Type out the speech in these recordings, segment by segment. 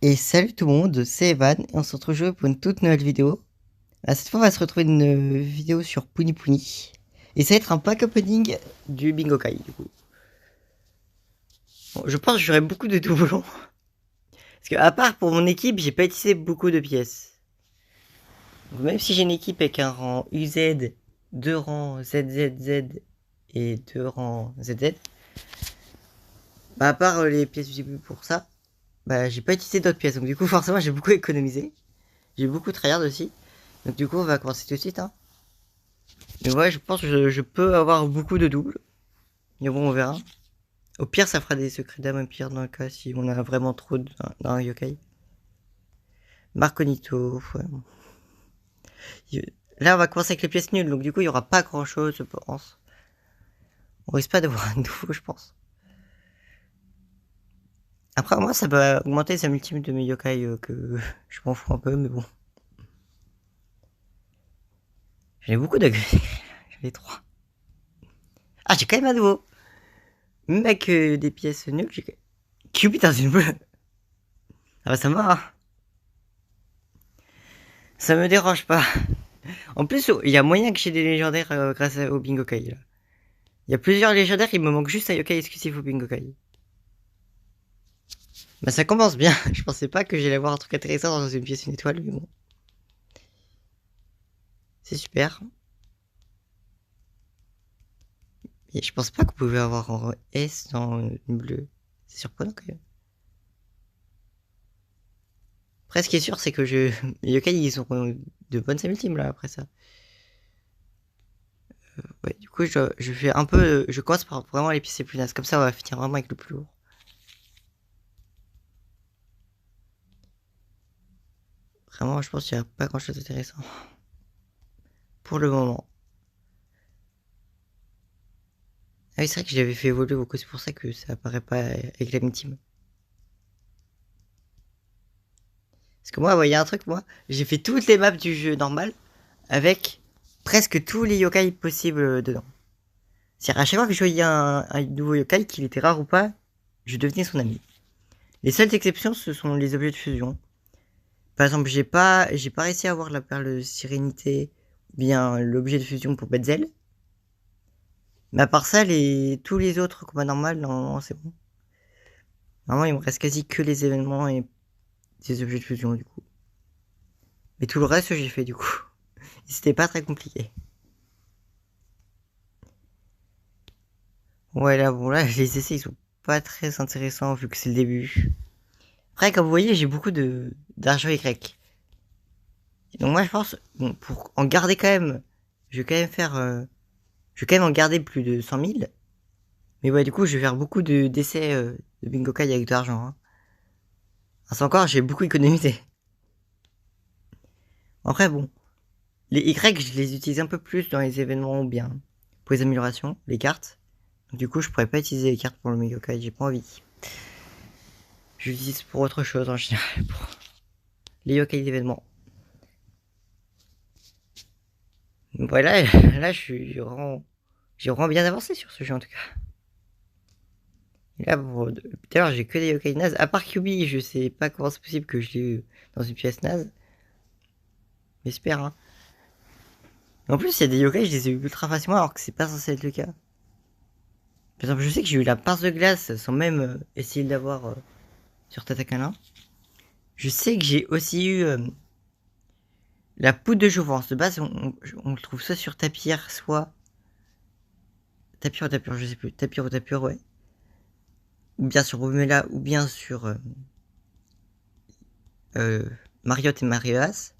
Et salut tout le monde, c'est Evan et on se retrouve aujourd'hui pour une toute nouvelle vidéo. Cette fois on va se retrouver une vidéo sur Puni Puni. Et ça va être un pack opening du Bingo Kai du coup. Bon, je pense que j'aurai beaucoup de doublons. Parce que à part pour mon équipe, j'ai pas utilisé beaucoup de pièces. Donc, même si j'ai une équipe avec un rang UZ, 2 rangs ZZZ et 2 rangs ZZ. Bah à part les pièces utilisées pour ça, bah j'ai pas utilisé d'autres pièces. Donc du coup forcément j'ai beaucoup économisé. J'ai beaucoup tryhard aussi. Donc du coup on va commencer tout de suite hein. Mais ouais, je pense que je peux avoir beaucoup de doubles. Mais bon, on verra. Au pire, ça fera des secrets d'âme, au pire, dans le cas si on a vraiment trop dans un yokai. Marconito, ouais. Là, on va commencer avec les pièces nulles, donc du coup, il y aura pas grand chose, je pense. On risque pas d'avoir un nouveau, je pense. Après, moi, ça va augmenter sa multime de mes yokai, que je m'en fous un peu, mais bon. J'en ai beaucoup de... J'en ai 3. Ah, j'ai quand même un nouveau. Même avec des pièces nulles, j'ai... Cupid dans une bleue. Ah bah ça me va, hein. Ça me dérange pas. En plus, il y a moyen que j'ai des légendaires grâce au Bingo Kai. Là. Il y a plusieurs légendaires, il me manque juste un yokai exclusif au Bingo Kai. Bah ça commence bien. Je pensais pas que j'allais avoir un truc intéressant dans une pièce une étoile, mais bon. C'est super. Et je pense pas qu'on pouvait avoir un S dans une bleue. C'est surprenant quand même. Après, ce qui est sûr, c'est que les yokai, ils ont de bonnes ultimes là après ça. Ouais, du coup, je fais un peu. Je commence par vraiment les pièces les plus nazes. Comme ça, on va finir vraiment avec le plus lourd. Vraiment, je pense qu'il n'y a pas grand chose d'intéressant. Pour le moment. Ah oui, c'est vrai que j'avais fait évoluer beaucoup, c'est pour ça que ça apparaît pas avec la team. Parce que moi, il y a un truc, moi, j'ai fait toutes les maps du jeu normal avec presque tous les yokai possibles dedans. C'est-à-dire, à chaque fois que je voyais un nouveau yokai, qu'il était rare ou pas, je devenais son ami. Les seules exceptions, ce sont les objets de fusion. Par exemple, j'ai pas réussi à avoir la perle de sérénité, bien l'objet de fusion pour Betzel. Mais à part ça, tous les autres combats normaux, non, c'est bon. Normalement, il me reste quasi que les événements et des objets de fusion, du coup. Mais tout le reste, j'ai fait, du coup. Et c'était pas très compliqué. Ouais, là, bon, là, les essais, ils sont pas très intéressants vu que c'est le début. Après, comme vous voyez, j'ai beaucoup d'argent Y. Et donc moi, je pense, bon, pour en garder quand même, je vais quand même faire, je vais quand même en garder plus de 100 000. Mais ouais, du coup, je vais faire beaucoup d'essais de Bingo Kai avec de l'argent. Hein. C'est encore, j'ai beaucoup économisé. Après, bon, les Y, je les utilise un peu plus dans les événements ou bien pour les améliorations, les cartes. Donc, du coup, je pourrais pas utiliser les cartes pour le Bingo Kai, j'ai pas envie. Je l'utilise pour autre chose en général, pour les yokai d'événements. Voilà, là, j'ai vraiment bien avancé sur ce jeu en tout cas. Et là, bon, tout à l'heure, j'ai que des yokai nazes. À part Kyubi, je sais pas comment c'est possible que je l'ai eu dans une pièce naze. J'espère, hein. En plus, il y a des yokai, je les ai eu ultra facilement alors que c'est pas censé être le cas. Par exemple, je sais que j'ai eu la pince de glace sans même essayer d'avoir sur Tatakana. Je sais que j'ai aussi eu la poudre de jouvence. De base, on le trouve soit sur Tapir, soit Tapir ou Tapir, je sais plus. Tapir ou Tapir, ouais. Ou bien sur Brumella, ou bien sur Mariotte et Marioas.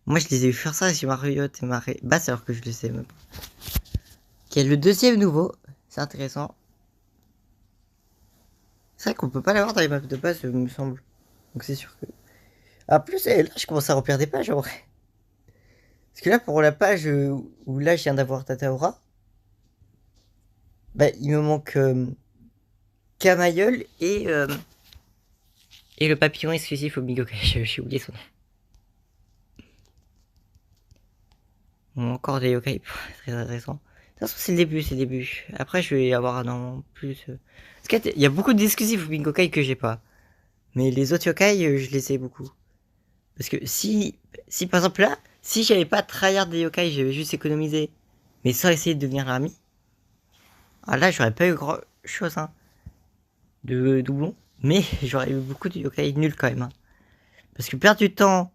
Moi, je les ai eu faire ça sur Mariotte et Marioas alors que je le sais même pas. Qui est le deuxième nouveau. C'est intéressant. C'est vrai qu'on peut pas l'avoir dans les maps de base, me semble. Donc c'est sûr que... Ah, plus, là, je commence à remplir des pages, en vrai. Parce que là, pour la page où là, je viens d'avoir Tataora, bah, il me manque Camailleul et le papillon exclusif au Bingo Kai. J'ai oublié son nom. Bon, encore des yokai, très intéressant. De toute façon, c'est le début, c'est le début. Après, je vais avoir un an plus... Parce qu'il y a beaucoup d'exclusifs au Bingo Kai que j'ai pas. Mais les autres yokai, je les ai beaucoup. Parce que si par exemple là, si j'avais pas tryhard des yokai, j'avais juste économisé, mais sans essayer de devenir l'armée, ah là j'aurais pas eu grand chose hein, de doublon, mais j'aurais eu beaucoup de yokai nuls quand même. Hein. Parce que perdre du temps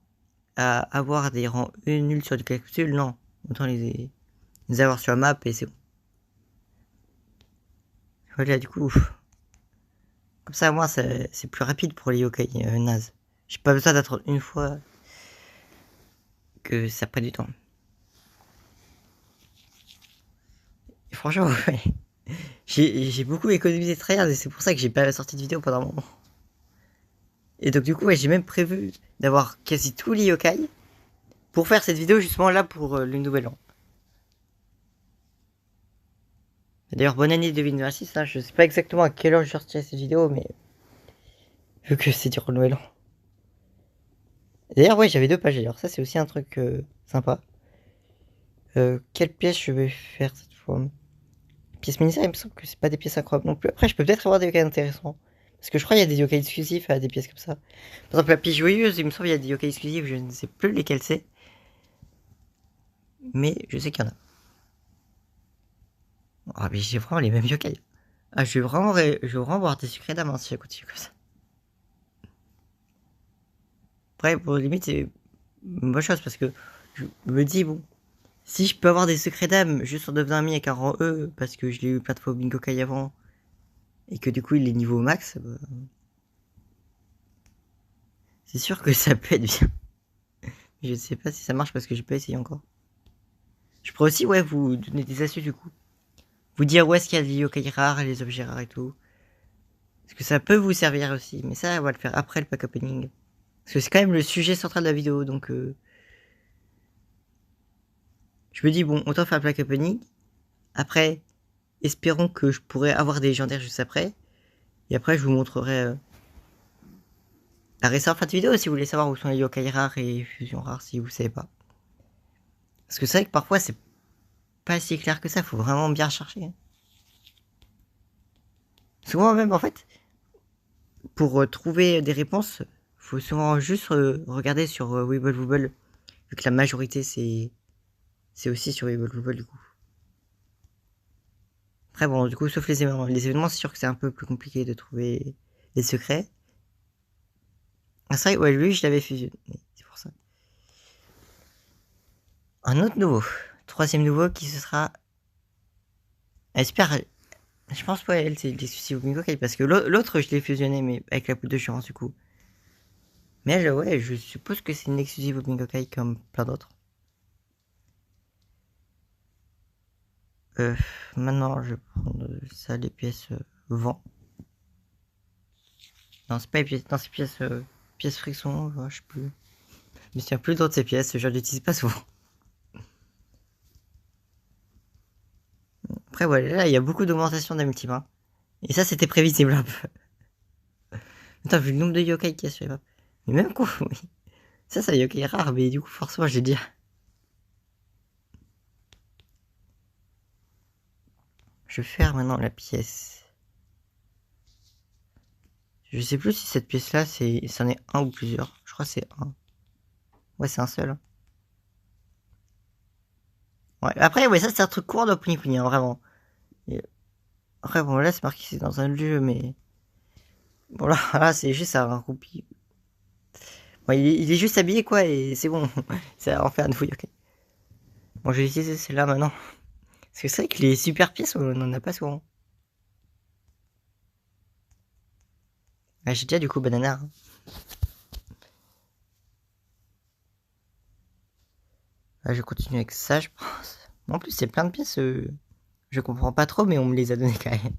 à avoir des rangs nuls sur du capsule, non. Autant les avoir sur la map et c'est bon. Voilà, du coup, comme ça, moi, c'est plus rapide pour les yokai naze. J'ai pas besoin d'attendre une fois que ça prenne du temps. Et franchement, ouais. J'ai beaucoup économisé de tryhard et c'est pour ça que j'ai pas sorti de vidéo pendant un moment. Et donc, du coup, ouais, j'ai même prévu d'avoir quasi tous les yokai pour faire cette vidéo justement là pour le nouvel an. D'ailleurs, bonne année 2026, hein. Je sais pas exactement à quelle heure je sortirai cette vidéo, mais vu que c'est durant le nouvel an. D'ailleurs, ouais, j'avais 2 pages d'ailleurs, ça c'est aussi un truc sympa. Quelle pièce je vais faire cette fois? Pièce mini, il me semble que c'est pas des pièces incroyables non plus. Après, je peux peut-être avoir des yokai intéressants. Parce que je crois qu'il y a des yokai exclusifs à des pièces comme ça. Par exemple, la pièce joyeuse, il me semble qu'il y a des yokai exclusifs, je ne sais plus lesquels c'est. Mais je sais qu'il y en a. Ah, mais j'ai vraiment les mêmes yokai. Ah, je vais vraiment voir des secrets d'âme si je continue comme ça. Après, pour limite, c'est une bonne chose parce que je me dis, bon, si je peux avoir des secrets d'âme juste en devenant ami avec un rang E, parce que je l'ai eu plein de fois au Bingo Kai avant, et que du coup il est niveau max, bah, c'est sûr que ça peut être bien. Je ne sais pas si ça marche parce que j'ai pas essayé encore. Je pourrais aussi, ouais, vous donner des astuces du coup. Vous dire où est-ce qu'il y a les yokai rares, les objets rares et tout. Parce que ça peut vous servir aussi, mais ça, on va le faire après le pack opening. Parce que c'est quand même le sujet central de la vidéo, donc je me dis, bon, autant faire le pack opening. Après, espérons que je pourrai avoir des légendaires juste après. Et après, je vous montrerai la récente fin de vidéo si vous voulez savoir où sont les yokai rares et fusions rares si vous savez pas. Parce que c'est vrai que parfois, c'est pas si clair que ça, faut vraiment bien chercher. Souvent même, en fait, pour trouver des réponses, faut souvent juste regarder sur Weeble Wobble, vu que la majorité c'est aussi sur Weeble Wobble du coup. Après bon, du coup, sauf les événements, c'est sûr que c'est un peu plus compliqué de trouver les secrets. Ah c'est vrai, ouais, lui je l'avais fusionné, c'est pour ça. Un autre nouveau, troisième nouveau qui ce sera... J'espère, je pense pas elle c'est l'exclusive Bingo Kai parce que l'autre je l'ai fusionné mais avec la poule de chance du coup. Mais elle, ouais, je suppose que c'est une exclusive au Bingo Kai comme plein d'autres. Maintenant, je vais prendre ça, les pièces vent. Non, c'est pas les pièces, non, c'est pièces, pièces friction, je sais plus. Je me souviens plus d'autres ces pièces, je l'utilise pas souvent. Après, voilà, là, il y a beaucoup d'augmentation d'Amitima. Et ça, c'était prévisible un peu. Attends, vu le nombre de yokai qu'il y a sur les maps. Mais même quoi, oui. Ça, c'est un yokai rare, mais du coup, forcément, je vais dire. Je vais faire maintenant la pièce. Je sais plus si cette pièce-là, c'en est un ou plusieurs. Je crois que c'est un. Ouais, c'est un seul. Ouais, après, ouais, ça, c'est un truc court de Puni Puni, hein, vraiment. Et après, bon, là, c'est marqué c'est dans un jeu, mais... Bon, là, là c'est juste un roupie. Bon, il est juste habillé, quoi, et c'est bon. Ça en fait un nouveau yokai. Bon, je vais utiliser celle-là maintenant. Parce que c'est vrai que les super pièces, on n'en a pas souvent. Ah, j'ai déjà, du coup, Banana. Hein. Là, je continue avec ça, je pense. En plus, c'est plein de pièces, je comprends pas trop, mais on me les a données quand même.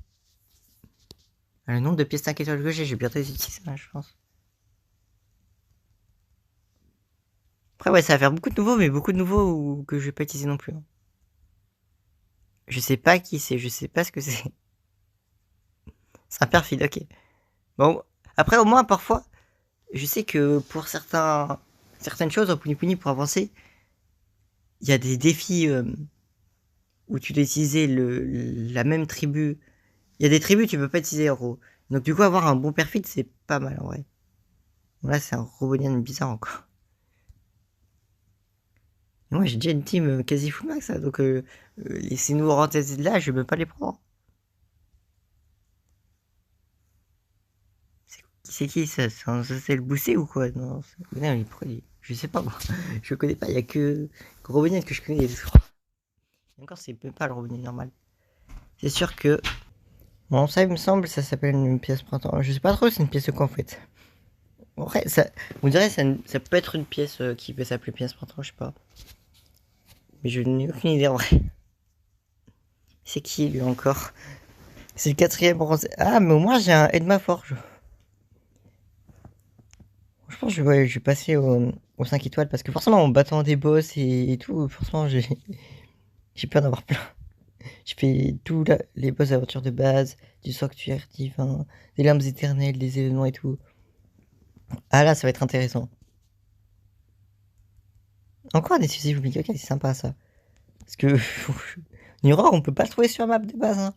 Le nombre de pièces 5 étoiles que j'ai bientôt les utiliser, hein, je pense. Après, ouais, ça va faire beaucoup de nouveaux, mais beaucoup de nouveaux que je vais pas utiliser non plus. Hein. Je sais pas qui c'est, je sais pas ce que c'est. C'est un perfide, ok. Bon, après, au moins, parfois, je sais que pour certaines choses, en Puni Puni, pour avancer, il y a des défis où tu dois utiliser la même tribu. Il y a des tribus que tu peux pas utiliser en gros. Donc du coup avoir un bon perfide c'est pas mal en vrai. Là, c'est un Robonian bizarre encore. Moi, j'ai déjà une team quasi full max, hein, donc ces nouveaux rentés là, je vais même pas les prendre. C'est qui ça? C'est le booster ou quoi? Non, non, je sais pas moi. Je connais pas, il y a que Robonian que je connais. Encore, c'est même pas le Robonian normal. C'est sûr que. Bon, ça, il me semble, ça s'appelle une pièce printemps. Je sais pas trop, c'est une pièce de quoi en fait. Après, ça, vous direz, ça peut être une pièce qui peut s'appeler pièce printemps, je sais pas. Mais je n'ai aucune idée en vrai. C'est qui lui encore? C'est le quatrième bronze. Ah, mais au moins j'ai un Edma Forge. Je pense que je vais passer au 5 étoiles parce que forcément en battant des boss et tout, forcément j'ai peur d'avoir plein. Je fais tous les boss aventures de base, du sanctuaire divin, des larmes éternelles, des événements et tout. Ah là, ça va être intéressant. Encore des sujets publics, ok, c'est sympa ça. Parce que Nura, on peut pas le trouver sur la map de base. Hein.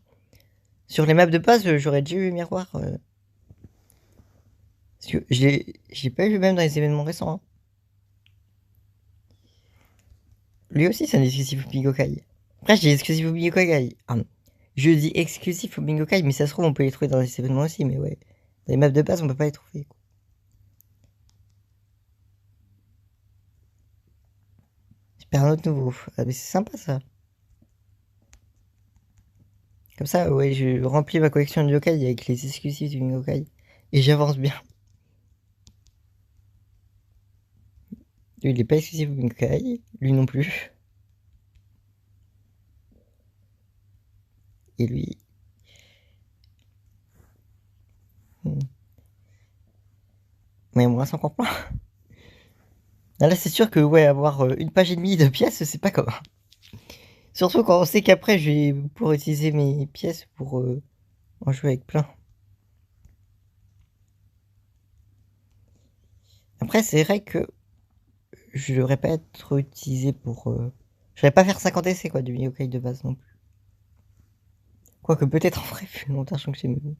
Sur les maps de base, j'aurais déjà eu miroir. Parce que j'ai pas eu même dans les événements récents. Hein. Lui aussi, c'est un exclusif au Bingokai. Après, je dis exclusif au Bingokai. Ah, je dis exclusif au Bingokai, mais ça se trouve, on peut les trouver dans les événements aussi. Mais ouais, dans les maps de base, on peut pas les trouver. Quoi. J'espère un autre nouveau. Ah, mais c'est sympa ça. Comme ça, ouais, je remplis ma collection de yokai avec les exclusifs du Bingokai. Et j'avance bien. Lui, il est pas exclusif au Bingokai. Lui non plus. Et lui. Mais moi, sans encore pas. Là, c'est sûr que, ouais, avoir une page et demie de pièces, c'est pas commun. Surtout quand on sait qu'après, je vais pouvoir utiliser mes pièces pour en jouer avec plein. Après, c'est vrai que je devrais pas être utilisé pour. Je devrais pas faire 50 essais, quoi, du yokai de base non plus. Quoique, peut-être en vrai, plus longtemps, je sens que c'est mieux.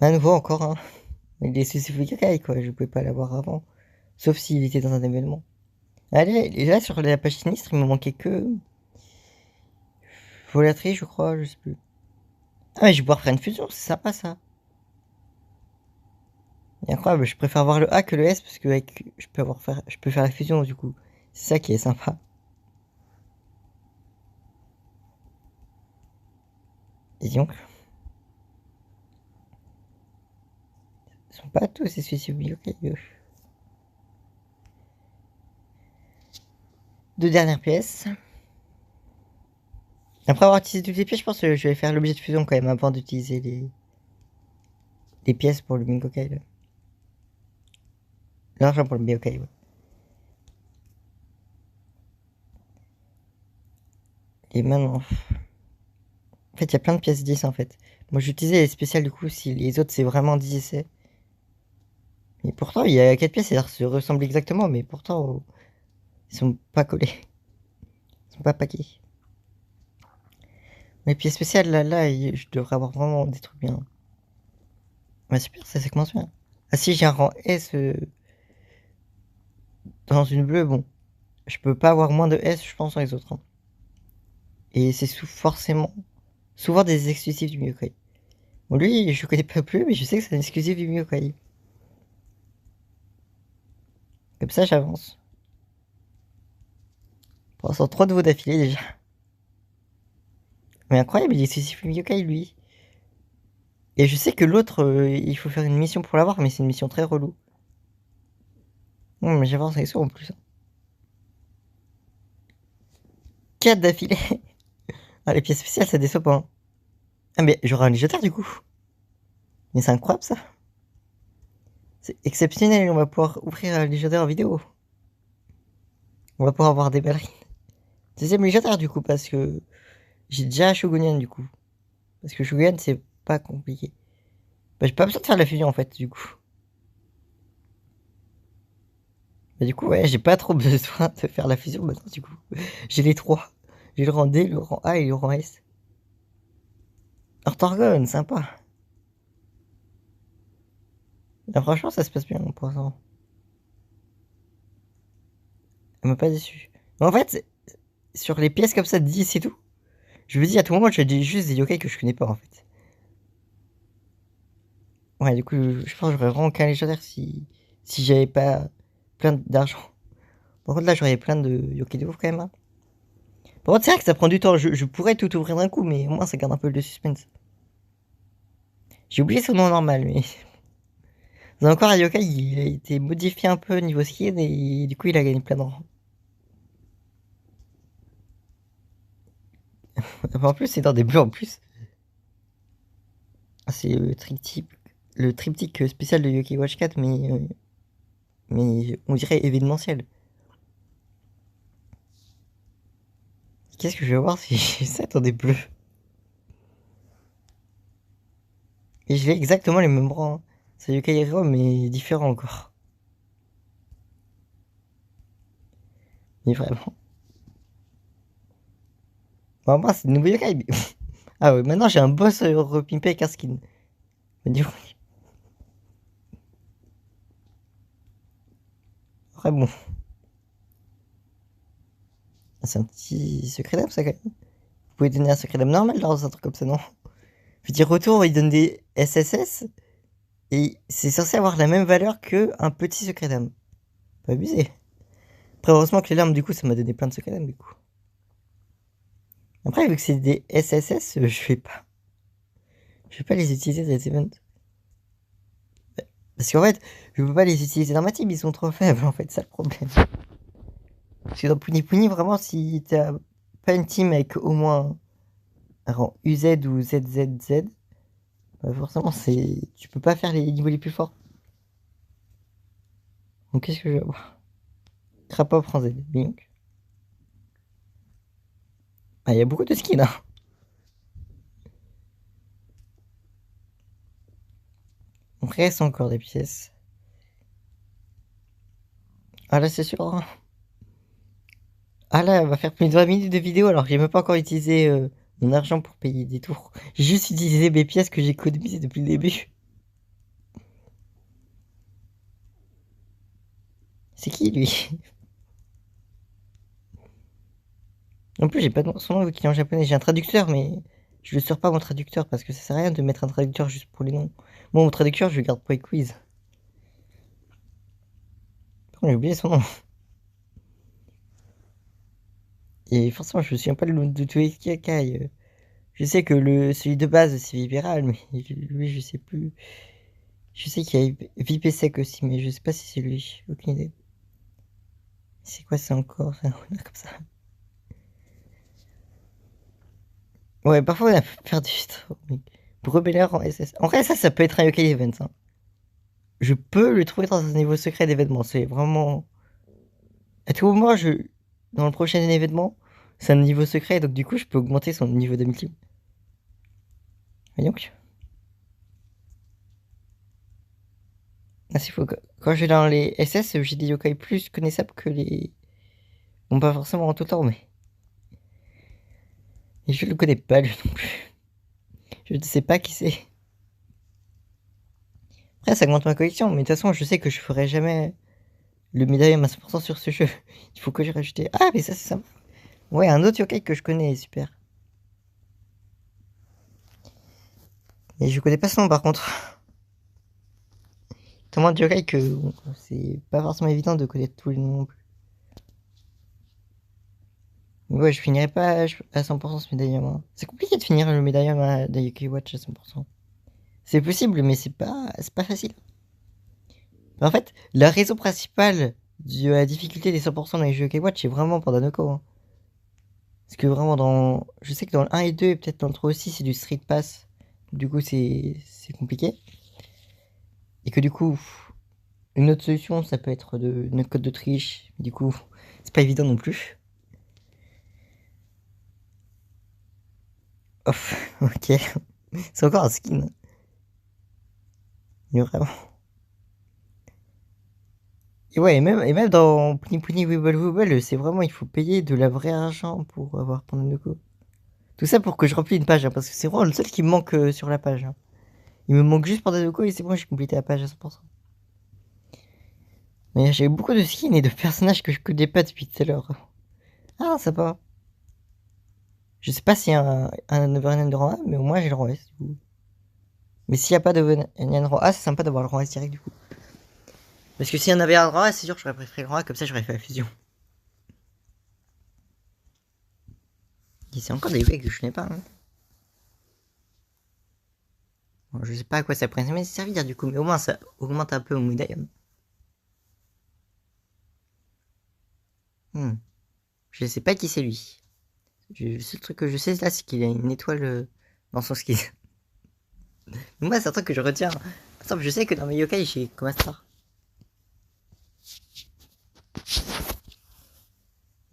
À nouveau, encore, hein. Il est exclusif au yokai, quoi. Je pouvais pas l'avoir avant. Sauf s'il était dans un événement. Allez, et là, sur la page sinistre, il me manquait que. Volatrice, je crois, je sais plus. Ah, mais je vais pouvoir faire une fusion, c'est sympa ça. C'est incroyable, je préfère avoir le A que le S parce que avec, je peux faire la fusion du coup. C'est ça qui est sympa. Et donc, ils sont pas tous spéciaux ok. Deux dernières pièces. Après avoir utilisé toutes les pièces, je pense que je vais faire l'objet de fusion quand même avant d'utiliser les pièces pour le Bingokai. Là. L'argent pour le Bingokai, ouais. Et maintenant. En fait, il y a plein de pièces 10 en fait. Moi j'utilisais les spéciales du coup si les autres c'est vraiment 10 essais. Et pourtant, il y a 4 pièces, elles se ressemblent exactement, mais pourtant, ils sont pas collés. Ils sont pas paqués. Les pièces spéciales, là, je devrais avoir vraiment des trucs bien. Ouais, super, ça commence bien. Ah si, j'ai un rang S dans une bleue, bon. Je peux pas avoir moins de S, je pense, dans les autres. Hein. Et c'est forcément, souvent des exclusifs du Miyukai. Bon, lui, je connais pas plus, mais je sais que c'est un exclusif du Miyukai. Comme ça, j'avance. Pour l'instant, 3 nouveaux d'affilée, déjà. Mais incroyable, il est exclusif du Miyukai, lui. Et je sais que l'autre, il faut faire une mission pour l'avoir, mais c'est une mission très relou. Non, mais j'avance avec ça en plus. 4 d'affilée. Ah, les pièces spéciales, ça déçoit pas. Hein. Ah, mais j'aurai un légendaire du coup. Mais c'est incroyable ça. C'est exceptionnel, on va pouvoir ouvrir un légendaire en vidéo. On va pouvoir avoir des ballerines. Deuxième légendaire du coup, parce que j'ai déjà Shogunian du coup. Parce que Shogunian, c'est pas compliqué. Bah, j'ai pas besoin de faire la fusion en fait, du coup. Bah, du coup, ouais, j'ai pas trop besoin de faire la fusion maintenant, du coup. J'ai les trois. J'ai le rang D, le rang A et le rang S. Orthorgone, sympa. Ah, franchement, ça se passe bien pour l'instant. Elle m'a pas déçu. Mais en fait, sur les pièces comme ça de 10 et tout, je me dis à tout moment, je dis juste des yokai que je connais pas en fait. Ouais, du coup, je pense que j'aurais vraiment qu'un légendaire si j'avais pas plein d'argent. Par contre, là, j'aurais plein de yokai de ouf quand même. Hein. Par contre, c'est vrai que ça prend du temps. Je pourrais tout ouvrir d'un coup, mais au moins, ça garde un peu de suspense. J'ai oublié son nom normal, mais. Vous avez encore un yokai, il a été modifié un peu niveau skin et du coup, il a gagné plein de rangs. En plus, c'est dans des bleus en plus. C'est le triptyque spécial de Yokai Watch 4, mais on dirait événementiel. Qu'est-ce que je vais voir si j'ai ça dans des bleus? Et j'ai exactement les mêmes rangs. Hein. C'est Yokai Hero, mais différent encore. Mais vraiment. Bon, moi, c'est de nouveau Yokai. Ah ouais, maintenant j'ai un boss repimpé avec un skin. Du coup, vraiment. C'est un petit secret d'âme, ça, quand même. Vous pouvez donner un secret d'âme normal dans un truc comme ça, non? Je veux dire, retour, il donne des SSS. Et c'est censé avoir la même valeur que un petit secret d'âme. Pas abusé. Après, heureusement que les larmes, du coup, ça m'a donné plein de secrets d'âme, du coup. Après, vu que c'est des SSS, je vais pas. Je vais pas les utiliser dans les events. Parce qu'en fait, je peux pas les utiliser dans ma team, ils sont trop faibles, en fait, c'est ça le problème. Parce que dans Puni Puni, vraiment, si t'as pas une team avec au moins un rang UZ ou ZZZ, bah forcément, tu peux pas faire les niveaux les plus forts. Donc, qu'est-ce que je vais avoir? Crapa prend Z, Bink. Ah, il y a beaucoup de skins, hein. On reste encore des pièces. Ah là, c'est sûr. Hein. Ah là, on va faire plus de 20 minutes de vidéo alors que j'ai même pas encore utilisé mon argent pour payer des tours. J'ai juste utilisé mes pièces que j'ai économisées depuis le début. C'est qui lui? En plus, j'ai pas son nom qui est en japonais. J'ai un traducteur, mais je le sors pas mon traducteur parce que ça sert à rien de mettre un traducteur juste pour les noms. Moi, mon traducteur, je le garde pour les quiz. Par contre, j'ai oublié son nom. Et forcément, je me souviens pas le nom de tous les Kakai. Je sais que celui de base, c'est Viral, mais lui, je sais plus. Je sais qu'il y a VIP Sec aussi, mais je sais pas si c'est lui. Aucune idée. C'est quoi ça encore? C'est un honneur comme ça. Ouais, parfois on a perdu du temps. Pour rebeller en SS. En vrai, ça peut être un Yokai Event. Hein. Je peux le trouver dans un niveau secret d'événement. C'est vraiment. À tout moment, dans le prochain événement, c'est un niveau secret, donc du coup, je peux augmenter son niveau d'amitié. Et donc. Ah, c'est faux. Quand je vais dans les SS, j'ai des yokai plus connaissables que les. Bon, pas forcément en tout temps, mais. Et je le connais pas, lui non plus. Je ne sais pas qui c'est. Après, ça augmente ma collection, mais de toute façon, je sais que je ferai jamais le médaillon à 100% sur ce jeu. Il faut que j'ai rajouté. Ah, mais ça, c'est ça. Ouais, un autre yokai que je connais, super. Mais je connais pas son nom par contre. Tellement de yokai que bon, c'est pas forcément évident de connaître tous les noms non plus. Mais ouais, je finirai pas à 100% ce médaillon. Hein. C'est compliqué de finir le médaillon de Yokai Watch à 100%. C'est possible, mais c'est pas facile. En fait, la raison principale de la difficulté des 100% dans les jeux Yokai Watch, c'est vraiment pour Danoko. Hein. Parce que vraiment, je sais que dans le 1 et 2, et peut-être dans le 3 aussi, c'est du Street Pass. Du coup, c'est compliqué. Et que du coup, une autre solution, ça peut être une code de triche. Du coup, c'est pas évident non plus. Off, ok. C'est encore un skin. Mais vraiment. Et ouais, et même dans Puni Puni Wibble Wibble, c'est vraiment, il faut payer de la vraie argent pour avoir Pandanoco. Tout ça pour que je remplis une page, hein, parce que c'est vraiment le seul qui me manque sur la page. Hein. Il me manque juste Pandanoco et c'est bon, j'ai complété la page à 100%. Mais j'ai beaucoup de skins et de personnages que je connais pas depuis tout à l'heure. Ah, ça va. Je sais pas s'il y a un Overland de rang A, mais au moins j'ai le rang S, du coup. Mais s'il n'y a pas de rang A, c'est sympa d'avoir le rang S direct, du coup. Parce que s'il y en avait un rang A, c'est sûr que j'aurais préféré le rang A, comme ça j'aurais fait la fusion. Et c'est encore des UV que je connais pas, hein. Bon, je sais pas à quoi ça pourrait servir, du coup, mais au moins ça augmente un peu mon médaille. Je sais pas qui c'est lui. Le seul truc que je sais là, c'est qu'il a une étoile dans son ski. Moi, c'est un truc que je retiens. Par exemple, je sais que dans mes yokai, j'ai Komastar.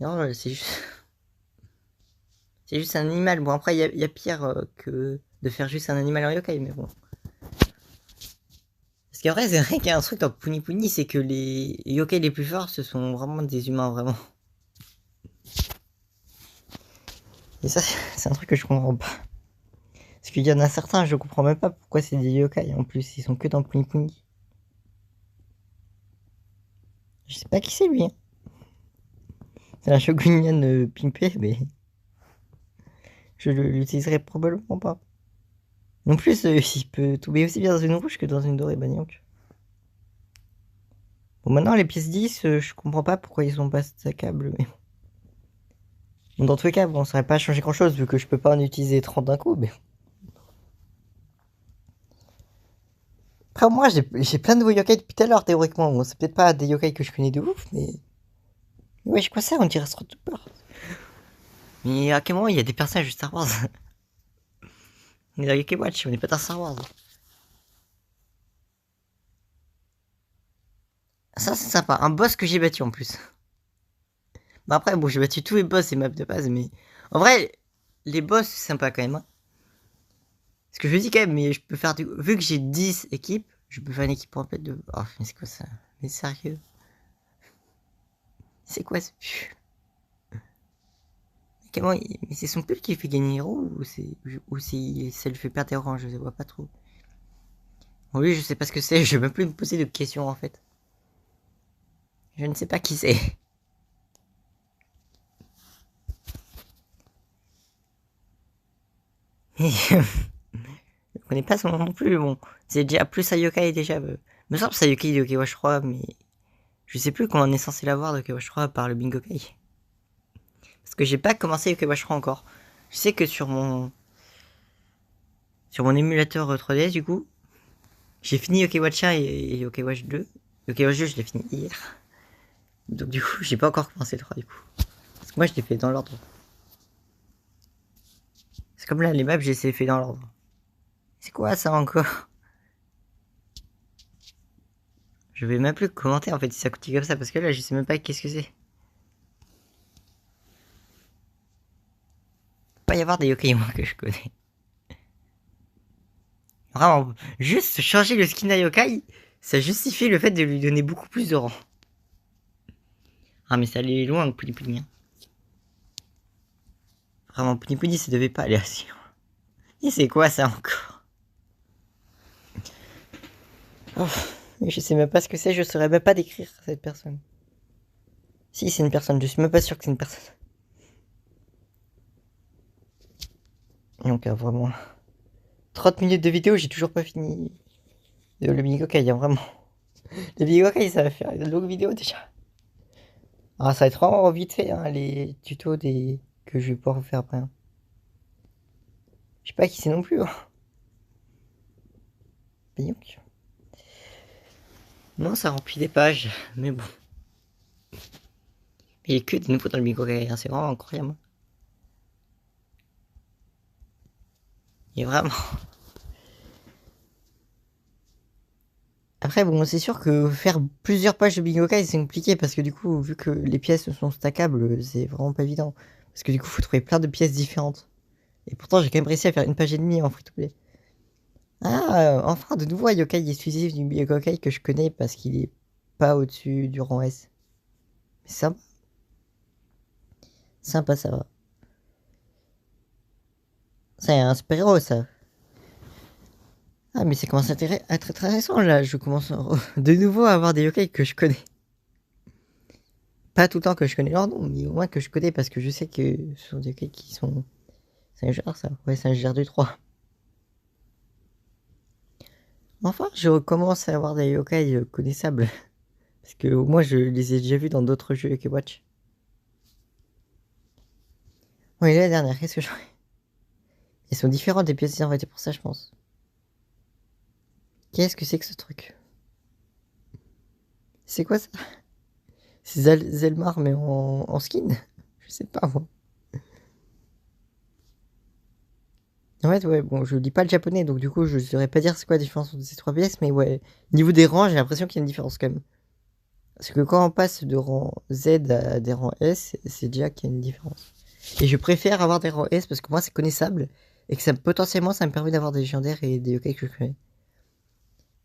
Non, c'est juste. C'est juste un animal. Bon, après, il y a pire que de faire juste un animal en yokai, mais bon. Parce qu'en vrai, c'est vrai qu'il y a un truc dans Puni Puni, c'est que les yokai les plus forts, ce sont vraiment des humains, vraiment. Et ça, c'est un truc que je comprends pas. Parce qu'il y en a certains, je comprends même pas pourquoi c'est des yokai en plus, ils sont que dans Puni Puni. Je sais pas qui c'est lui, hein. C'est un Shogunian pimpé, mais je l'utiliserai probablement pas. En plus, il peut tomber aussi bien dans une rouge que dans une dorée, Banyank. Bon, maintenant, les pièces 10, je comprends pas pourquoi ils sont pas stackables, mais bon, dans tous les cas, bon, ça aurait pas changé grand chose vu que je peux pas en utiliser 30 d'un coup, mais. Après, moi, j'ai plein de nouveaux yokai depuis tout à l'heure, théoriquement. Bon, c'est peut-être pas des yokai que je connais de ouf, mais. Ouais, je quoi ça, on dirait Stormtrooper. Mais à quel moment il y a des personnages de Star Wars? On est dans Yokai Watch, on est pas dans Star Wars. Ça, c'est sympa. Un boss que j'ai battu en plus. Bah après, bon, j'ai battu tous les boss et maps de base, mais. En vrai, les boss, c'est sympa quand même, hein. Ce que je dis quand même, mais je peux faire du. Vu que j'ai 10 équipes, je peux faire une équipe complète de. Oh, mais c'est quoi ça? Mais sérieux? C'est quoi ce. Comment mais c'est son pull qui fait gagner héros ou c'est ça lui fait perdre des rangs, je vois pas trop. Bon, lui, je sais pas ce que c'est, je vais même plus me poser de questions en fait. Je ne sais pas qui c'est. Je connais pas son nom non plus, bon. C'est déjà plus Sayokai déjà. Me semble Sayokai de Yokai 3, mais je sais plus comment on est censé l'avoir de Yokai 3 par le Bingokai. Parce que j'ai pas commencé Yokai 3 encore. Je sais que sur mon émulateur 3DS du coup, j'ai fini Yokai Watch 1 et Yokai Watch 2. Yokai Watch 2, je l'ai fini hier. Donc du coup, j'ai pas encore commencé le 3 du coup. Parce que moi, je l'ai fait dans l'ordre. C'est comme là, les maps, j'ai fait dans l'ordre. C'est quoi ça encore? Je vais même plus commenter en fait si ça continue comme ça, parce que là, je sais même pas qu'est-ce que c'est. Pas y avoir des yokai moi que je connais. Vraiment, juste changer le skin à yokai, ça justifie le fait de lui donner beaucoup plus de rang. Ah mais ça allait loin avec Puni Puni. Hein. Vraiment, Puni Puni, ça devait pas aller assez loin. Et c'est quoi ça encore? Oh, je sais même pas ce que c'est, je saurais même pas décrire cette personne. Si, c'est une personne, je suis même pas sûr que c'est une personne. Et donc, vraiment. 30 minutes de vidéo, j'ai toujours pas fini le Bingokai, hein, vraiment. Le Bingokai, ça va faire une longue vidéo déjà. Ah, ça va être vraiment vite fait, hein, les tutos que je vais pouvoir vous faire après. Hein. Je sais pas qui c'est non plus. Hein. Bingokai. Non, ça remplit des pages, mais bon. Il y a que des nouveaux dans le Bingokai, hein, c'est vraiment incroyable. Il est vraiment. Après, bon, c'est sûr que faire plusieurs pages de Bingokai, c'est compliqué parce que du coup, vu que les pièces sont stackables, c'est vraiment pas évident. Parce que du coup, faut trouver plein de pièces différentes. Et pourtant, j'ai quand même réussi à faire une page et demie en free-to-play. Ah, enfin, de nouveau un yokai exclusif du Bingokai que je connais parce qu'il est pas au-dessus du rang S. Mais sympa. Sympa, ça va. C'est un super-héros, ça. Ah, mais ça commence à être intéressant, là. Je commence de nouveau à avoir des yokai que je connais. Pas tout le temps que je connais leur nom, mais au moins que je connais parce que je sais que ce sont des yokai qui sont. C'est un genre ça. Ouais, c'est un genre du 3. Enfin, je recommence à avoir des yokai connaissables. Parce que moi, je les ai déjà vus dans d'autres jeux Yokai Watch. Bon, et la dernière, qu'est-ce que je fais? Elles sont différentes des pièces en fait, pour ça, je pense. Qu'est-ce que c'est que ce truc? C'est quoi ça? C'est Zelmar, mais en skin? Je sais pas, moi. En fait, ouais, bon, je lis pas le japonais, donc du coup, je saurais pas dire c'est quoi la différence entre ces trois pièces, mais ouais. Niveau des rangs, j'ai l'impression qu'il y a une différence quand même. Parce que quand on passe de rang Z à des rangs S, c'est déjà qu'il y a une différence. Et je préfère avoir des rangs S parce que moi, c'est connaissable. Et que ça, potentiellement, ça me permet d'avoir des légendaires et des yokai que je connais.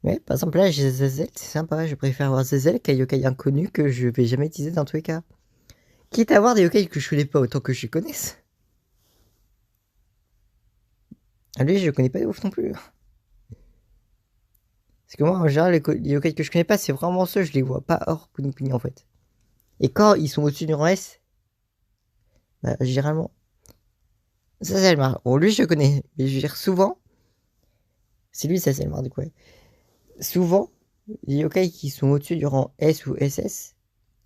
Ouais, par exemple, là, j'ai Zazel, c'est sympa. Je préfère avoir Zazel qu'un yokai inconnu que je vais jamais utiliser dans tous les cas. Quitte à avoir des yokai que je connais pas autant que je les connaisse. Ah, lui, je le connais pas de ouf non plus. Parce que moi, en général, les yokai que je connais pas, c'est vraiment ceux, je les vois pas hors Puni Puni en fait. Et quand ils sont au-dessus du rang S, bah, généralement. Ça, c'est le mar. Bon, lui, je le connais. Mais je veux dire, souvent, c'est lui, ça, c'est le mar, du coup, ouais. Souvent, les yokai qui sont au-dessus du rang S ou SS,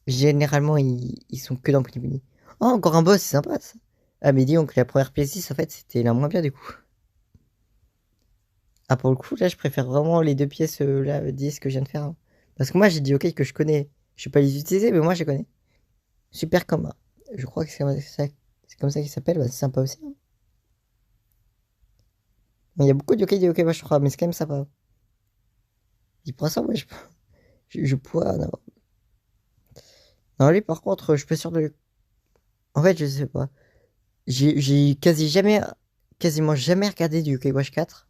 généralement, ils sont que dans Puni Puni. Oh, encore un boss, c'est sympa, ça. Ah, mais dis donc, la première pièce 10, en fait, c'était la moins bien, du coup. Ah, pour le coup, là, je préfère vraiment les deux pièces, là, 10 que je viens de faire, hein. Parce que moi, j'ai dit yokai que je connais. Je vais pas les utiliser, mais moi, je les connais. Super combat. Je crois que c'est comme ça qu'il s'appelle. Bah, c'est sympa aussi, hein. Il y a beaucoup de yokai je crois, mais c'est quand même sympa. Il prend ça, ouais, je pourrais en avoir. Non, lui, par contre, je suis pas sûr de. En fait, je sais pas. J'ai quasiment jamais regardé du Yokai Watch 4.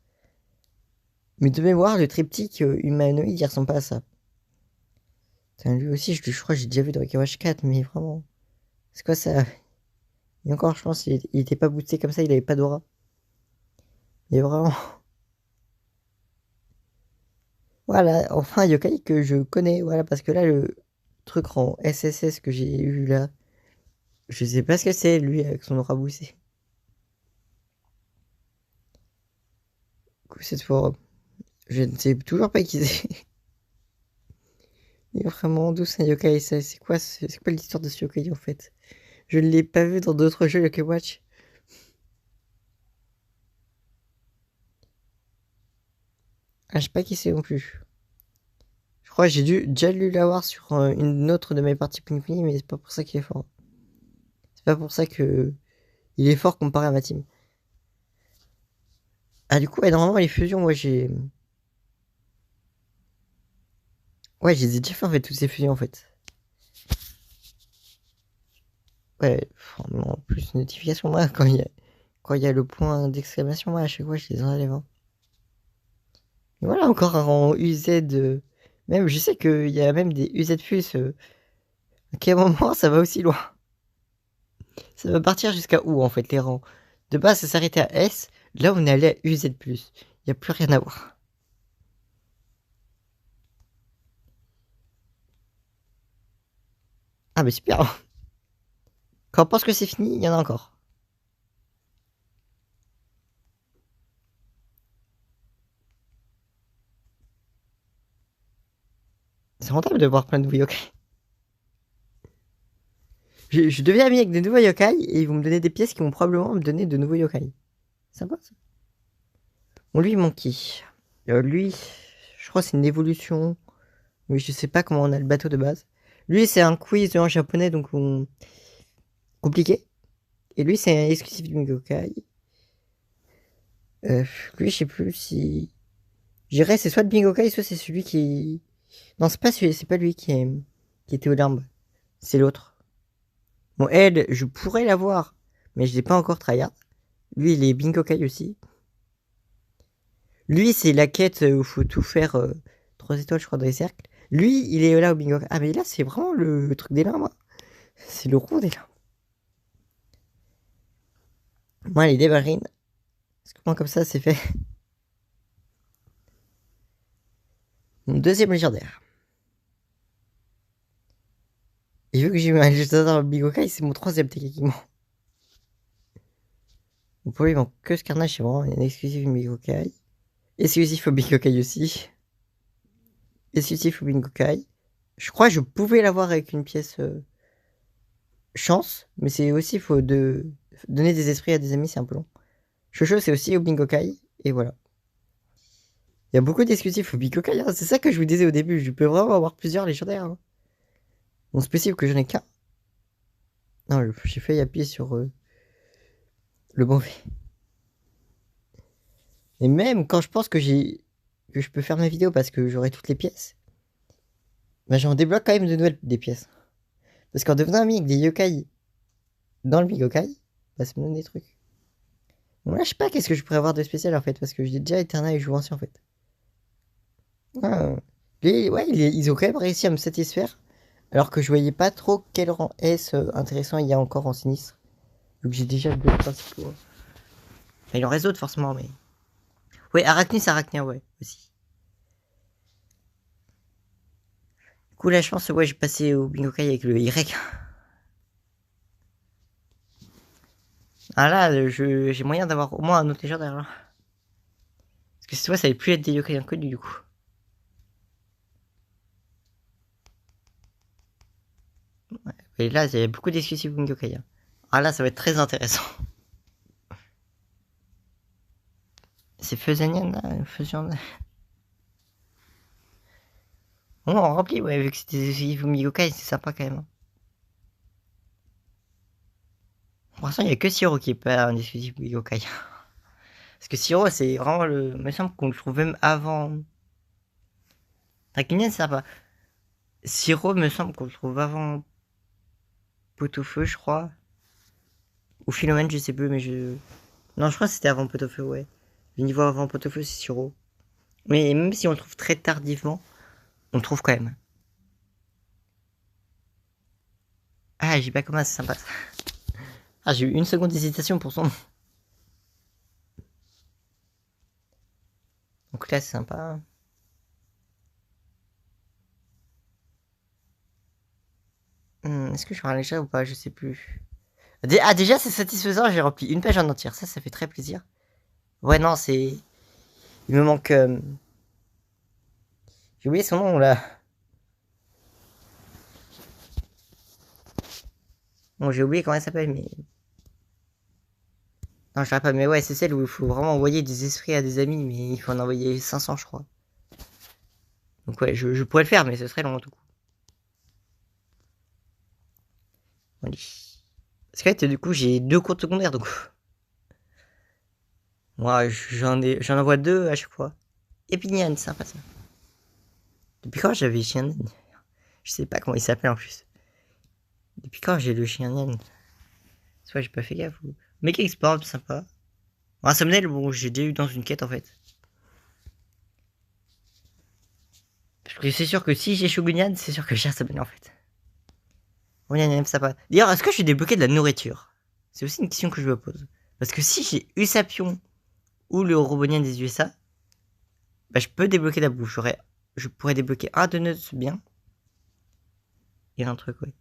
Mais de mémoire, le triptyque humanoïde, il ressemble pas à ça. Putain, lui aussi, je crois que j'ai déjà vu dans Yokai Watch 4, mais vraiment. C'est quoi ça? Et encore, je pense, il était pas boosté comme ça, il avait pas d'aura. Il est vraiment. Voilà, enfin, Yokai que je connais, voilà, parce que là, le truc en SSS que j'ai eu là, je sais pas ce que c'est, lui, avec son aura boosté. Du coup, cette fois, je ne sais toujours pas qui c'est. Il est vraiment d'où c'est un yokai, c'est quoi l'histoire de ce yokai en fait? Je ne l'ai pas vu dans d'autres jeux Yokai Watch. Ah, je sais pas qui c'est non plus. Je crois que j'ai déjà dû l'avoir sur une autre de mes parties Ping Pong, mais c'est pas pour ça qu'il est fort. C'est pas pour ça que il est fort comparé à ma team. Ah, du coup, ouais, normalement, les fusions, moi j'ai. Ouais, j'ai déjà fait en fait toutes ces fusions en fait. Ouais, en plus, notification, moi, quand il y a le point d'exclamation, moi, à chaque fois, je les enlève, hein. Et voilà, encore en UZ. Même, je sais qu'il y a même des UZ Plus. À quel moment ça va aussi loin? Ça va partir jusqu'à où en fait les rangs? De base, ça s'arrêtait à S. Là, on est allé à UZ. Il n'y a plus rien à voir. Ah, mais super. Quand on pense que c'est fini, il y en a encore. C'est rentable de voir plein de nouveaux yokai. Je deviens ami avec des nouveaux yokai et ils vont me donner des pièces qui vont probablement me donner de nouveaux yokai. Sympa ça. Bon, lui, Monkey. Lui, je crois que c'est une évolution. Mais je sais pas comment on a le bateau de base. Lui, c'est un quiz en japonais, donc compliqué. Et lui, c'est un exclusif du Yokai. Lui, je sais plus si. Je dirais c'est soit le Bingokai, soit c'est celui qui. Non, c'est pas lui qui était aux larmes. C'est l'autre. Bon, elle, je pourrais l'avoir, mais je l'ai pas encore tryhard. Lui, il est Bingokai aussi. Lui, c'est la quête où il faut tout faire 3 étoiles, je crois, dans les cercles. Lui, il est là au Bingokai. Ah, mais là, c'est vraiment le truc des larmes, hein. C'est le rond des larmes. Moi, les débarines. Parce que moi, comme ça, c'est fait. Mon deuxième légendaire. Et Et vu que j'ai eu un légendaire Bigokai, c'est mon 3ème techniquement. Donc pour lui, il manque que ce carnage, c'est vraiment un exclusif Bigokai. Exclusif au Bigokai aussi. Exclusif au Bigokai. Je crois que je pouvais l'avoir avec une pièce chance, mais c'est aussi, faut donner des esprits à des amis, c'est un peu long. Shosho, c'est aussi au Bigokai, et voilà. Il y a beaucoup d'exclusifs au Bigokai, hein. C'est ça que je vous disais au début, je peux vraiment avoir plusieurs légendaires. Hein. Bon, c'est possible que j'en ai qu'un. Non, j'ai failli appuyer sur le mauvais. Et même quand je pense que je peux faire ma vidéo parce que j'aurai toutes les pièces, bah j'en débloque quand même de nouvelles des pièces. Parce qu'en devenant ami avec des yokai dans le Bigokai, bah ça me donne des trucs. Bon là je sais pas qu'est-ce que je pourrais avoir de spécial en fait, parce que j'ai déjà Eterna et je joue ancien en fait. Ah, ouais, ils ont quand même réussi à me satisfaire, alors que je voyais pas trop quel rang S intéressant il y a encore en sinistre. Donc j'ai déjà deux principaux. Enfin, il en reste d'autres forcément, mais... Ouais, Arachnia, ouais, aussi. Du coup là je pense, ouais, je vais passer au Bigokai avec le Y. Ah là, j'ai moyen d'avoir au moins un autre légendaire là. Parce que cette fois ça va plus être des yokai inconnus du coup. Ouais. Et là, il y a beaucoup d'exclusifs Yokai. Hein. Ah là, ça va être très intéressant. C'est Fezanian là, Fusion. Bon, on remplit, ouais, vu que c'est des exclusifs Yokai, c'est sympa quand même. Hein. Pour l'instant, il n'y a que Siro qui est pas un exclusif Yokai. Parce que Siro, c'est vraiment le. Il me semble qu'on le trouve même avant. Draculien, c'est sympa. Siro, me semble qu'on le trouve avant Pot-au-Feu, je crois. Ou Philomène, je sais plus, mais je. Non, je crois que c'était avant Pot-au-Feu, ouais. Le niveau avant Pot-au-Feu, c'est Siro. Mais même si on le trouve très tardivement, on le trouve quand même. Ah, j'ai pas comment, c'est sympa. Ah, j'ai eu une seconde d'hésitation pour son nom. Donc là, c'est sympa. Est-ce que je ferai un léger ou pas? Je sais plus. Ah, déjà, c'est satisfaisant, j'ai rempli une page en entière. Ça fait très plaisir. Ouais, non, c'est... Il me manque... J'ai oublié son nom, là. Bon, j'ai oublié comment elle s'appelle, mais... Non, je dirais pas, mais ouais, c'est celle où il faut vraiment envoyer des esprits à des amis, mais il faut en envoyer 500, je crois. Donc ouais, je pourrais le faire, mais ce serait long, en tout coup. Allez. Parce que du coup, j'ai 2 comptes secondaires, donc... Moi, j'en envoie 2 à chaque fois. Epinian, c'est sympa, ça. Depuis quand j'avais chien naine? Je sais pas comment il s'appelle en plus. Depuis quand j'ai le chien naine? Soit j'ai pas fait gaffe ou... Mega Export, sympa. Un thumbnail, bon, j'ai déjà eu dans une quête en fait. Parce que c'est sûr que si j'ai Shogunian, c'est sûr que j'ai un thumbnail en fait. Shogunian, sympa. D'ailleurs, est-ce que je vais débloquer de la nourriture? C'est aussi une question que je me pose. Parce que si j'ai Usapion ou le Robonian des USA, bah je peux débloquer la bouffe. Je pourrais débloquer un de nuts bien. Et un truc, ouais.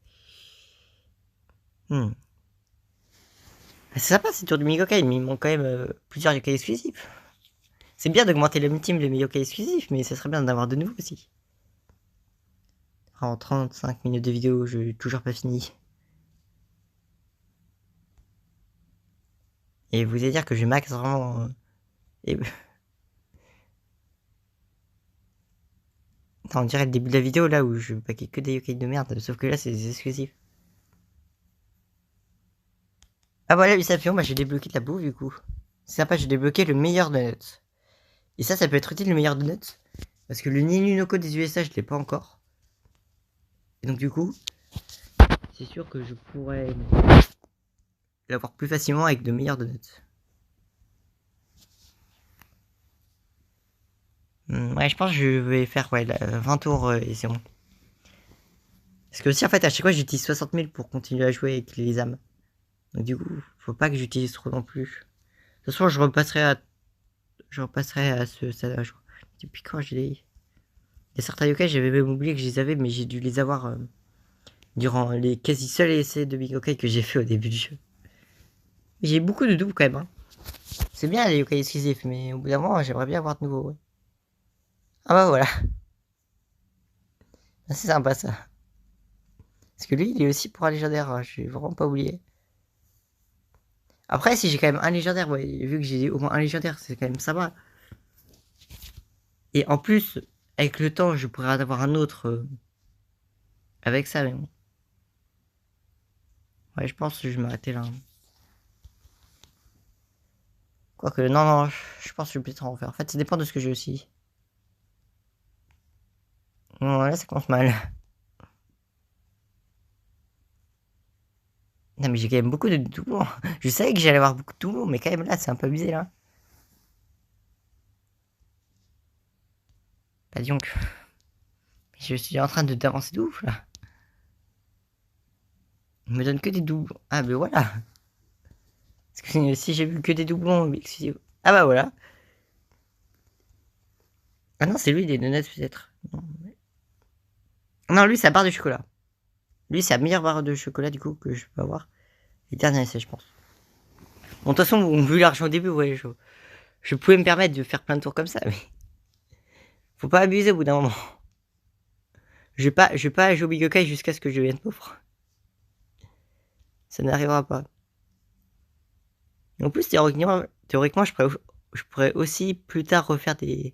C'est sympa ces tours du Migokai, mais il manque quand même plusieurs yokai exclusifs. C'est bien d'augmenter le team de mes yokai exclusifs, mais ça serait bien d'en avoir de nouveaux aussi. En 35 minutes de vidéo, je n'ai toujours pas fini. Et vous allez dire que je max vraiment... Et... Attends, on dirait le début de la vidéo là où je paquais que des yokai de merde, sauf que là c'est des exclusifs. Ah voilà, Usapion, bah j'ai débloqué de la bouffe du coup. C'est sympa, j'ai débloqué le meilleur de nuts. Et ça peut être utile le meilleur de nuts. Parce que le Ninunoko des USA, je l'ai pas encore. Et donc du coup, c'est sûr que je pourrais l'avoir plus facilement avec de meilleurs donuts. Ouais, je pense que je vais faire 20 tours et c'est bon. Parce que aussi en fait à chaque fois j'utilise 60 000 pour continuer à jouer avec les âmes. Donc du coup, faut pas que j'utilise trop non plus. De toute façon, je repasserai à ce stade. Depuis quand j'ai les... Il y a certains yokai, j'avais même oublié que je les avais, mais j'ai dû les avoir durant les quasi seuls essais de Bingokai que j'ai fait au début du jeu. J'ai beaucoup de doubles quand même. Hein. C'est bien les yokai exclusifs, mais au bout d'un moment, j'aimerais bien avoir de nouveau. Ouais. Ah bah voilà. C'est sympa ça. Parce que lui, il est aussi pour un légendaire. Hein. Je vais vraiment pas oublié. Après, si j'ai quand même un légendaire, ouais, vu que j'ai au moins un légendaire, c'est quand même sympa. Et en plus, avec le temps, je pourrais en avoir un autre avec ça, mais bon. Ouais, je pense que je vais m'arrêter là. Quoique, non, je pense que je vais peut-être en faire. En fait, ça dépend de ce que j'ai aussi. Non, là, ça commence mal. Non, mais j'ai quand même beaucoup de doublons. Je savais que j'allais avoir beaucoup de doublons, mais quand même là, c'est un peu abusé là. Bah, donc. Je suis en train d'avancer de ouf là. Il me donne que des doublons. Ah, ben voilà. Parce que si j'ai vu que des doublons, excusez-moi. Ah, bah voilà. Ah non, c'est lui, des donuts peut-être. Non, lui, c'est la barre de chocolat. Lui, c'est la meilleure barre de chocolat du coup que je peux avoir. Et dernier essai, je pense. Bon, de toute façon, on vu l'argent au début, ouais, je pouvais me permettre de faire plein de tours comme ça, mais faut pas abuser au bout d'un moment. Je vais pas jouer au Bigokai jusqu'à ce que je devienne pauvre. Ça n'arrivera pas. Et en plus, théoriquement je pourrais aussi plus tard refaire des.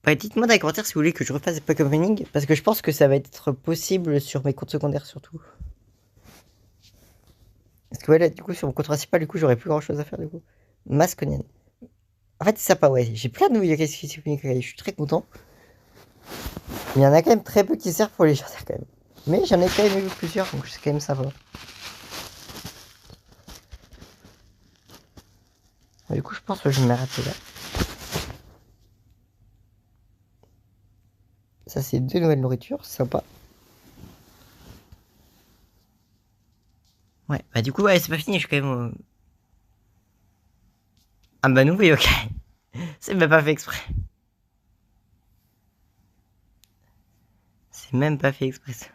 Bah, dites-moi dans les commentaires si vous voulez que je refasse des pack opening, parce que je pense que ça va être possible sur mes comptes secondaires surtout. Parce que ouais, là, du coup, sur mon compte principal, du coup, j'aurais plus grand chose à faire, du coup. Masconian. En fait, c'est sympa, ouais. J'ai plein de nouveaux yokai qui je suis très content. Il y en a quand même très peu qui servent pour les légendaires, quand même. Mais j'en ai quand même eu plusieurs, donc c'est quand même sympa. Du coup, je pense que je vais m'arrêter là. Ça, c'est 2 nouvelles nourritures, c'est sympa. Ouais, bah du coup, ouais, c'est pas fini, je suis quand même... Ah bah nouveau yokai. C'est même pas fait exprès. C'est même pas fait exprès, ça.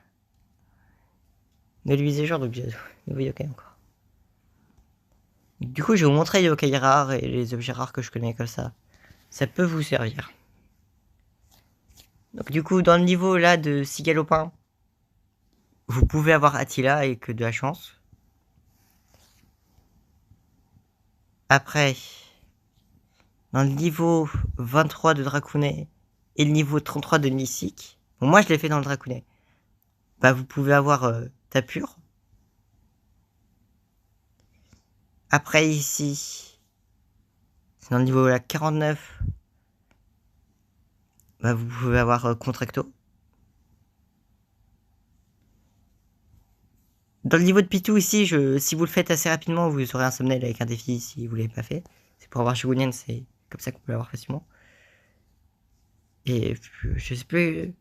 Ne lui genre d'objet. Nouveau yokai encore. Du coup, je vais vous montrer les yokai rares et les objets rares que je connais comme ça. Ça peut vous servir. Donc du coup, dans le niveau là de 6 galopins, vous pouvez avoir Attila et que de la chance. Après, dans le niveau 23 de Dracounet et le niveau 33 de Mystique, bon, moi je l'ai fait dans le Dracounet, bah vous pouvez avoir Tapure. Après ici, c'est dans le niveau là 49, bah vous pouvez avoir Contracto. Dans le niveau de Pitou ici, si vous le faites assez rapidement, vous aurez un thumbnail avec un défi si vous l'avez pas fait. C'est pour avoir Shogunyan, c'est comme ça qu'on peut l'avoir facilement. Et je sais plus.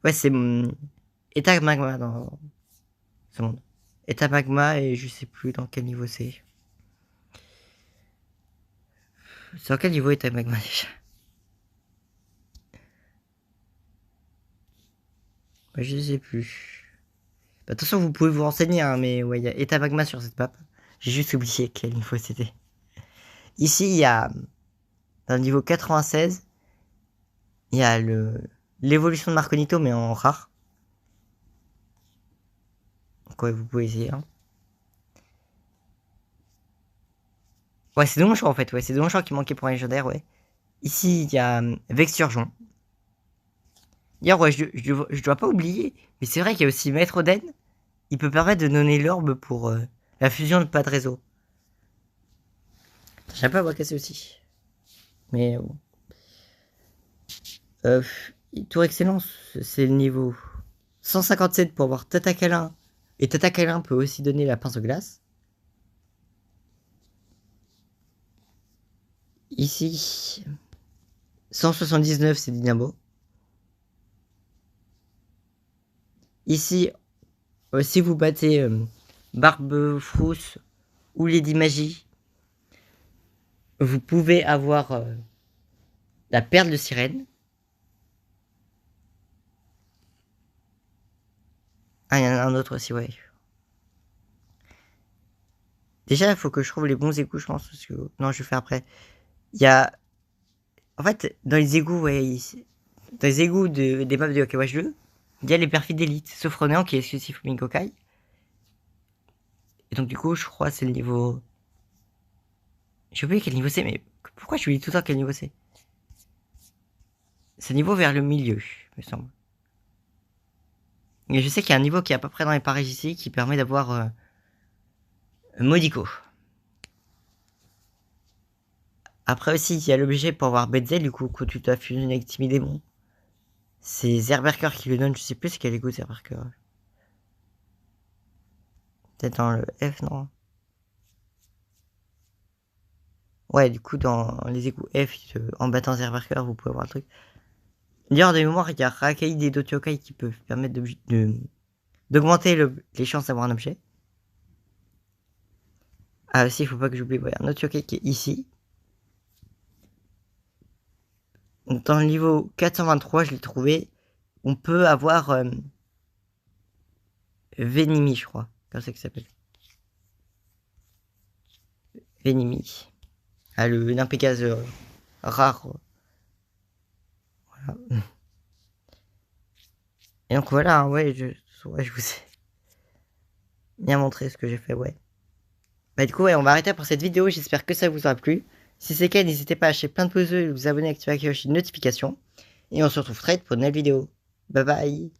Ouais, c'est État Magma dans ce monde. État Magma et je sais plus dans quel niveau c'est. C'est dans quel niveau État Magma déjà? Bah, je sais plus. Bah, attention, vous pouvez vous renseigner, hein, mais ouais, il y a État Magma sur cette map. J'ai juste oublié quel niveau c'était. Ici, il y a dans le niveau 96, il y a l'évolution de Marconito, mais en rare. Donc ouais, vous pouvez essayer. Hein. Ouais, c'est Donjon en fait, ouais, c'est Donjon qui manquait pour un légendaire, ouais. Ici, il y a Vexurgeon. D'ailleurs, ouais, je dois pas oublier, mais c'est vrai qu'il y a aussi Maître Oden. Il peut permettre de donner l'orbe pour la fusion de pas de réseau. J'ai pas à voir casser aussi. Mais bon. Tour Excellence, c'est le niveau 157 pour avoir Tatakalin. Et Tatakalin peut aussi donner la pince de glace. Ici, 179, c'est Dynamo. Ici, si vous battez Barbe Frousse ou Lady Magie, vous pouvez avoir la perle de sirène. Ah, il y en a un autre aussi, ouais. Déjà, il faut que je trouve les bons égouts, je pense. Parce que... Non, je vais faire après. Il y a... En fait, dans les égouts, ouais, dans les égouts des maps de Yokai Watch 2, il y a les perfis d'élite, sauf Ronan qui est exclusif au Mingokai. Et donc, du coup, je crois que c'est le niveau... J'ai oublié quel niveau c'est, mais pourquoi je oublie tout le temps quel niveau c'est? C'est niveau vers le milieu, me semble. Et je sais qu'il y a un niveau qui est à peu près dans les parages ici qui permet d'avoir Modico. Après aussi, il y a l'objet pour avoir Betzel, du coup, quand tu t'as fusionné avec Timmy Démon. C'est Zerberker qui le donne, je sais plus c'est quel égo Zerberker. Peut-être dans le F, non? Ouais, du coup, dans les égouts F, en battant Zerberker, vous pouvez avoir le truc. D'ailleurs, de mémoire, il y a Rakai et d'autres yokai qui peuvent permettre d'augmenter les chances d'avoir un objet. Ah, aussi, il faut pas que j'oublie, ouais, un autre yokai qui est ici. Donc, dans le niveau 423, je l'ai trouvé. On peut avoir Venimi, je crois. Comme ça que ça s'appelle. Venimi. Ah, l'impégase rare. Voilà. Et donc voilà, ouais, je vous ai bien montré ce que j'ai fait, ouais. Bah du coup, ouais, on va arrêter pour cette vidéo. J'espère que ça vous aura plu. Si c'est le cas, n'hésitez pas à lâcher plein de pouces bleus, vous abonner, activer la cloche de notification. Et on se retrouve très vite pour une nouvelle vidéo. Bye bye.